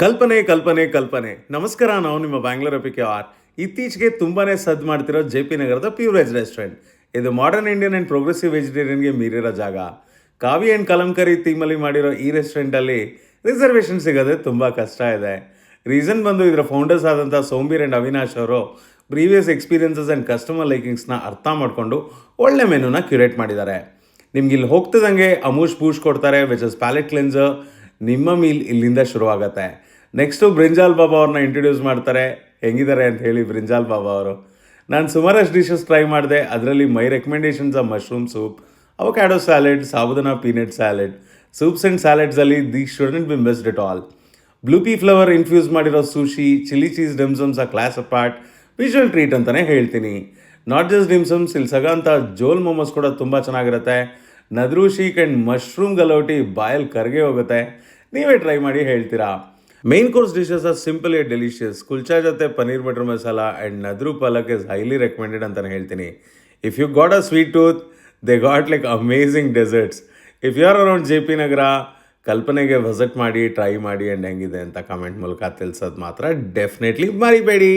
ಕಲ್ಪನೆ ಕಲ್ಪನೆ ಕಲ್ಪನೆ ನಮಸ್ಕಾರ. ನಾವು ನಿಮ್ಮ ಬ್ಯಾಂಗ್ಳೂರ್ ಎಪಿಕೆ ಆರ್. ಇತ್ತೀಚೆಗೆ ತುಂಬಾ ಸದ್ದು ಮಾಡ್ತಿರೋ ಜೆ ಪಿ ನಗರದ ಪ್ಯೂರ್ ವೆಜ್ ರೆಸ್ಟೋರೆಂಟ್. ಇದು ಮಾಡರ್ನ್ ಇಂಡಿಯನ್ ಆ್ಯಂಡ್ ಪ್ರೋಗ್ರೆಸಿವ್ ವೆಜಿಟೇರಿಯನ್ಗೆ ಮೀರಿರೋ ಜಾಗ. ಕಾವಿ ಆ್ಯಂಡ್ ಕಲಂಕರಿ ಥೀಮಲ್ಲಿ ಮಾಡಿರೋ ಈ ರೆಸ್ಟೋರೆಂಟಲ್ಲಿ ರಿಸರ್ವೇಷನ್ ಸಿಗೋದೇ ತುಂಬ ಕಷ್ಟ ಇದೆ. ರೀಸನ್ ಬಂದು ಇದರ ಫೌಂಡರ್ಸ್ ಆದಂಥ ಸೋಂಬೀರ್ ಆ್ಯಂಡ್ ಅವಿನಾಶ್ ಅವರು ಪ್ರೀವಿಯಸ್ ಎಕ್ಸ್ಪೀರಿಯನ್ಸಸ್ ಆ್ಯಂಡ್ ಕಸ್ಟಮರ್ ಲೈಕಿಂಗ್ಸ್ನ ಅರ್ಥ ಮಾಡಿಕೊಂಡು ಒಳ್ಳೆ ಮೆನುನ ಕ್ಯೂರೇಟ್ ಮಾಡಿದ್ದಾರೆ. ನಿಮ್ಗೆ ಇಲ್ಲಿ ಹೋಗ್ತಿದ್ದಂಗೆ ಅಮೂಷ್ ಬೂಷ್ ಕೊಡ್ತಾರೆ, ವಿಚ್ ಇಸ್ ಪ್ಯಾಲೆಟ್ ಕ್ಲೆನ್ಸರ್. ನಿಮ್ಮ ಮೀಲ್ ಇಲ್ಲಿಂದ ಶುರುವಾಗತ್ತೆ. ನೆಕ್ಸ್ಟು ಬ್ರಿಂಜಾಲ್ ಬಾಬಾ ಅವ್ರನ್ನ ಇಂಟ್ರೊಡ್ಯೂಸ್ ಮಾಡ್ತಾರೆ. ಹೆಂಗಿದ್ದಾರೆ ಅಂತ ಹೇಳಿ ಬ್ರಿಂಜಾಲ್ ಬಾಬಾ ಅವರು. ನಾನು ಸುಮಾರಷ್ಟು ಡಿಶಸ್ ಟ್ರೈ ಮಾಡಿದೆ. ಅದರಲ್ಲಿ my recommendations of mushroom soup, avocado salad, sabudana peanut salad, soups and ಸ್ಯಾಲೆಡ್ಸಲ್ಲಿ these shouldn't be missed it all. Blue pea flower infuse ಮಾಡಿರೋ ಸುಶಿ, ಚಿಲ್ಲಿ ಚೀಸ್ ಡಿಮ್ಸಮ್ಸ್ ಆ ಕ್ಲಾಸ್ ಅಪಾರ್ಟ್, ವಿಜುವಲ್ ಟ್ರೀಟ್ ಅಂತಲೇ ಹೇಳ್ತೀನಿ. ನಾಟ್ ಜಸ್ಟ್ ಡಿಮ್ಸಮ್ಸ್, ಇಲ್ಲಿ ಸಗಂತ ಜೋಲ್ ಮೊಮೋಸ್ ಕೂಡ ತುಂಬ ಚೆನ್ನಾಗಿರುತ್ತೆ. ನದ್ರು ಶೀಕ್ ಆ್ಯಂಡ್ ಮಶ್ರೂಮ್ ಗಲೌಟಿ ಬಾಯಲ್ಲಿ ಕರಗೆ ಹೋಗುತ್ತೆ. ನೀವೇ ಟ್ರೈ ಮಾಡಿ ಹೇಳ್ತೀರಾ. Main course dishes are simple yet delicious. Kulcha ಜೊತೆ paneer butter masala and nadru palak is highly recommended ಅಂತಲೇ ಹೇಳ್ತೀನಿ. If you got a sweet tooth, they got like amazing desserts. If you are around J P Nagar, ಕಲ್ಪನೆಗೆ ವಿಸಿಟ್ ಮಾಡಿ, try ಮಾಡಿ and ಹೆಂಗಿದೆ ಅಂತ comment ಮೂಲಕ ತಿಳಿಸೋದು ಮಾತ್ರ ಡೆಫಿನೆಟ್ಲಿ ಮರಿಬೇಡಿ.